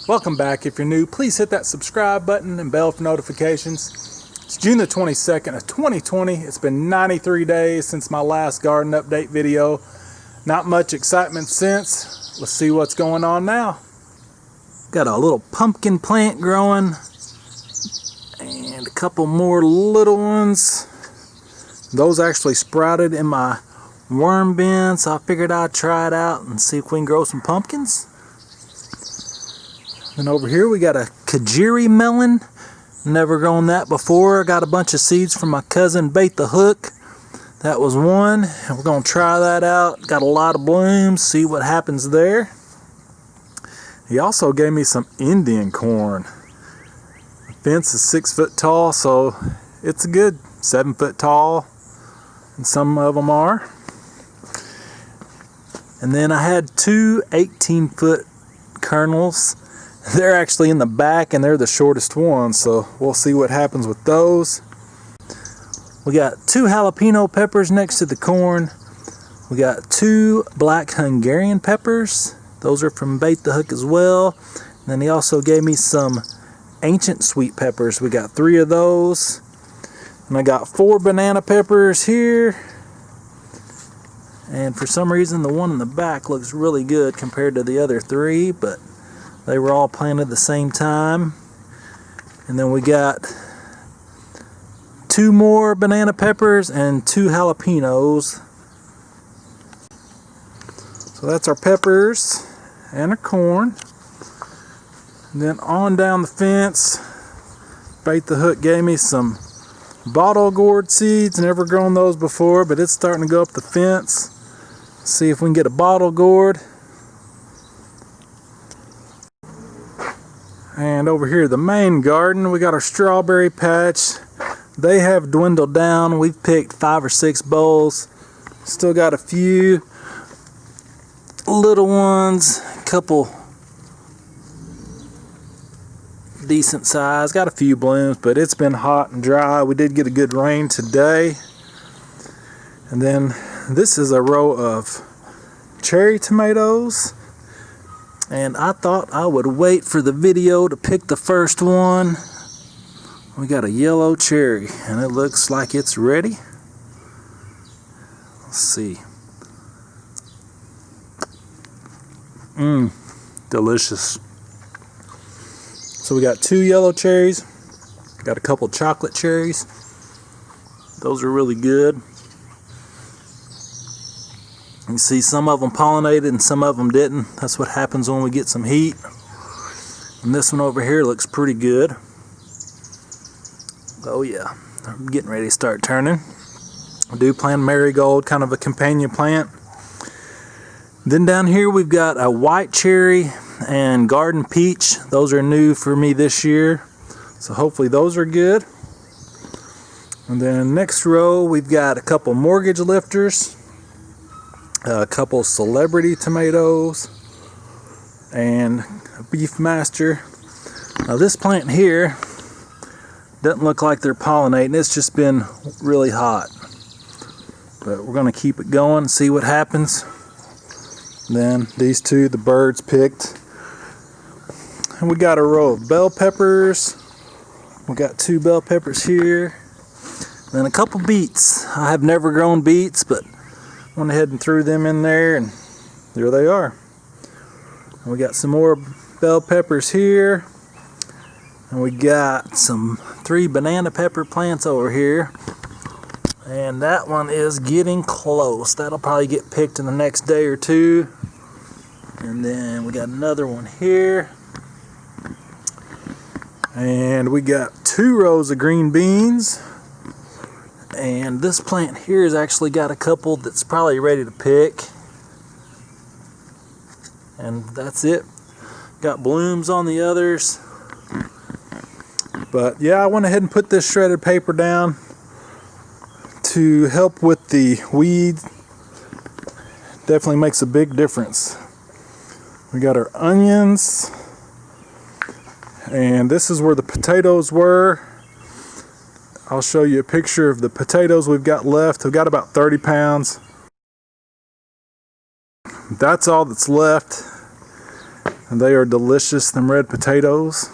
Welcome back. If you're new, please hit that subscribe button and bell for notifications. It's June the 22nd of 2020. It's been 93 days since my last garden update video. Not much excitement since. Let's see what's going on now. Got a little pumpkin plant growing and a couple more little ones. Those actually sprouted in my worm bin, so I figured I'd try it out and see if we can grow some pumpkins. And over here we got a Kajiri melon. Never grown that before. Got a bunch of seeds from my cousin Bait the Hook. That was one, and we're gonna try that out. Got a lot of blooms, see what happens there. He also gave me some Indian corn. The fence is 6 foot tall, so it's a good 7 foot tall, and some of them are. And then I had two 18-foot kernels. They're actually in the back and they're the shortest ones, so we'll see what happens with those. We got two jalapeno peppers next to the corn. We got two black Hungarian peppers. Those are from Bait the Hook as well. And then he also gave me some ancient sweet peppers. We got 3 of those. And I got 4 banana peppers here. And for some reason the one in the back looks really good compared to the other 3, but they were all planted at the same time. And then we got 2 more banana peppers and 2 jalapenos. So that's our peppers and our corn. And then on down the fence, Bait the Hook gave me some bottle gourd seeds. Never grown those before, but it's starting to go up the fence. See if we can get a bottle gourd. And over here, the main garden, we got our strawberry patch. They have dwindled down. We've picked 5 or 6 bowls. Still got a few little ones, a couple decent size. Got a few blooms, but it's been hot and dry. We did get a good rain today. And then this is a row of cherry tomatoes. And I thought I would wait for the video to pick the first one. We got a yellow cherry, and it looks like it's ready. Let's see. Delicious. So we got 2 yellow cherries. Got a couple chocolate cherries. Those are really good. You can see some of them pollinated and some of them didn't. That's what happens when we get some heat. And this one over here looks pretty good. Oh yeah, I'm getting ready to start turning. I do plant marigold, kind of a companion plant. Then down here we've got a white cherry and garden peach. Those are new for me this year, so hopefully those are good. And then next row we've got a couple mortgage lifters, a couple celebrity tomatoes, and a beef master. Now this plant here doesn't look like they're pollinating. It's just been really hot, but we're going to keep it going and see what happens. Then these 2 the birds picked. And we got a row of bell peppers. We got 2 bell peppers here. Then a couple beets. I have never grown beets, but went ahead and threw them in there, and there they are. And we got some more bell peppers here. And we got some 3 banana pepper plants over here. And that one is getting close. That'll probably get picked in the next day or 2. And then we got another one here. And we got 2 rows of green beans. And this plant here has actually got a couple that's probably ready to pick. And that's it. Got blooms on the others. But yeah, I went ahead and put this shredded paper down to help with the weeds. Definitely makes a big difference. We got our onions. And this is where the potatoes were. I'll show you a picture of the potatoes we've got left. We've got about 30 pounds. That's all that's left. and they are delicious, them red potatoes.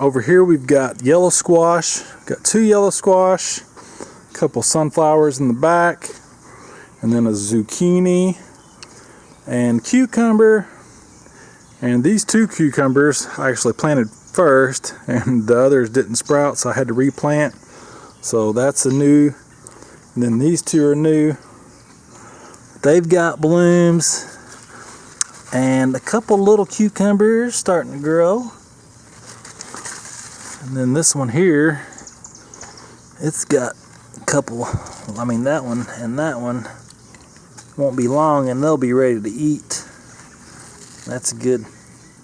Over here we've got yellow squash. Got 2 yellow squash, a couple sunflowers in the back, and then a zucchini and cucumber. And these 2 cucumbers I actually planted first, and the others didn't sprout, so I had to replant. So that's a new, and then these 2 are new. They've got blooms, and a couple little cucumbers starting to grow. And then this one here, it's got a couple, I mean that one and that one won't be long and they'll be ready to eat. That's a good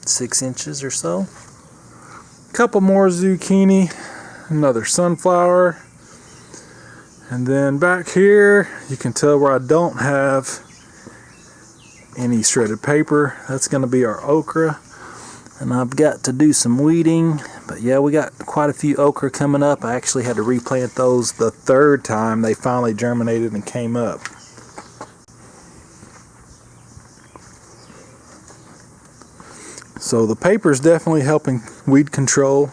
6 inches or so. Couple more zucchini, another sunflower, and then back here you can tell where I don't have any shredded paper. That's going to be our okra, and I've got to do some weeding. But yeah, we got quite a few okra coming up. I actually had to replant those the 3rd time they finally germinated and came up. So the paper is definitely helping weed control.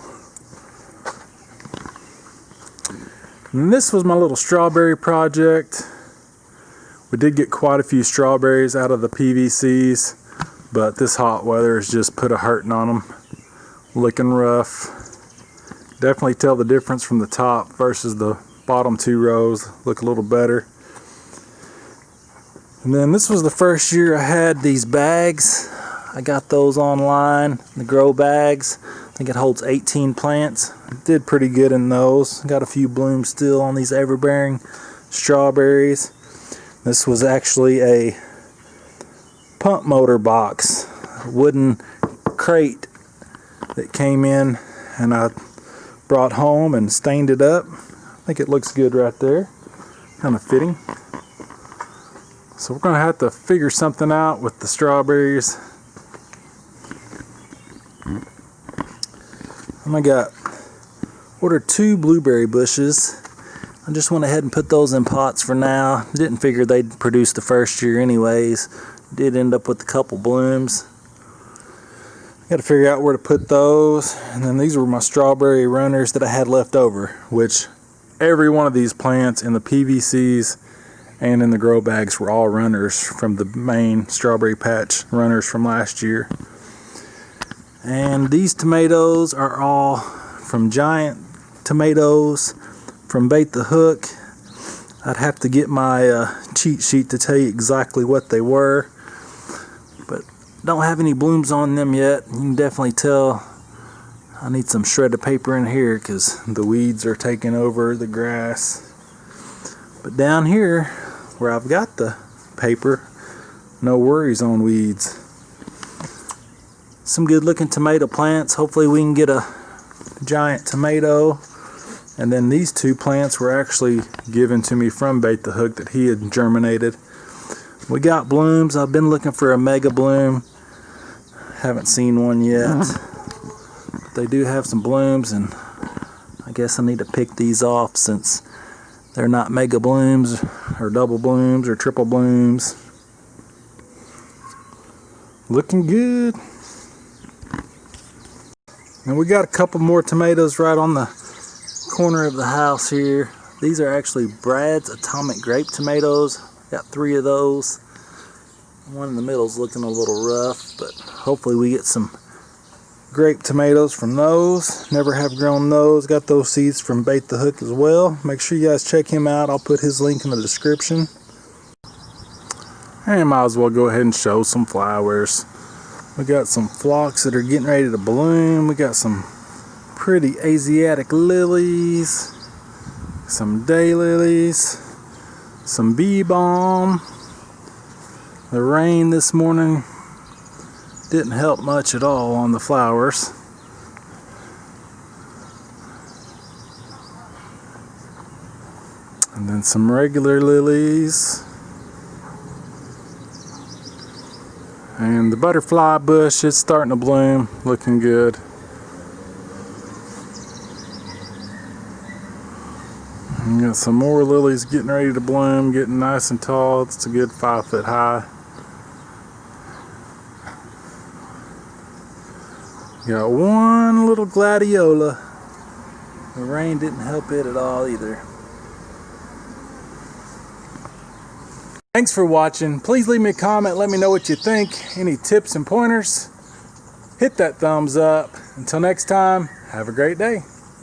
And this was my little strawberry project. We did get quite a few strawberries out of the PVCs, but this hot weather has just put a hurting on them. Looking rough. Definitely tell the difference from the top versus the bottom 2 rows. Look a little better. And then this was the first year I had these bags. I got those online, the grow bags. I think it holds 18 plants. Did pretty good in those. Got a few blooms still on these everbearing strawberries. This was actually a pump motor box, a wooden crate that came in, and I brought home and stained it up. I think it looks good right there, kind of fitting. So we're gonna have to figure something out with the strawberries. And I ordered 2 blueberry bushes. I just went ahead and put those in pots for now. Didn't figure they'd produce the first year anyways. Did end up with a couple blooms. Got to figure out where to put those. And then these were my strawberry runners that I had left over, which every one of these plants in the PVCs and in the grow bags were all runners from the main strawberry patch runners from last year. And these tomatoes are all from Giant Tomatoes from Bait the Hook. I'd have to get my cheat sheet to tell you exactly what they were, but don't have any blooms on them yet. You can definitely tell I need some shredded paper in here because the weeds are taking over the grass. But down here where I've got the paper, no worries on weeds. Some good looking tomato plants. Hopefully we can get a giant tomato. And then these 2 plants were actually given to me from Bait the Hook that he had germinated. We got blooms. I've been looking for a mega bloom. Haven't seen one yet. But they do have some blooms, and I guess I need to pick these off since they're not mega blooms or double blooms or triple blooms. Looking good. And we got a couple more tomatoes right on the corner of the house here. These are actually Brad's Atomic Grape tomatoes. Got 3 of those. One in the middle is looking a little rough, but hopefully we get some grape tomatoes from those. Never have grown those. Got those seeds from Bait the Hook as well. Make sure you guys check him out. I'll put his link in the description. And might as well go ahead and show some flowers. We got some phlox that are getting ready to bloom. We got some pretty Asiatic lilies, some daylilies, some bee balm. The rain this morning didn't help much at all on the flowers. And then some regular lilies. And the butterfly bush is starting to bloom, looking good. And got some more lilies getting ready to bloom, getting nice and tall. It's a good 5 foot high. Got one little gladiola. The rain didn't help it at all either. Thanks for watching. Please leave me a comment. Let me know what you think. Any tips and pointers? Hit that thumbs up. Until next time, have a great day.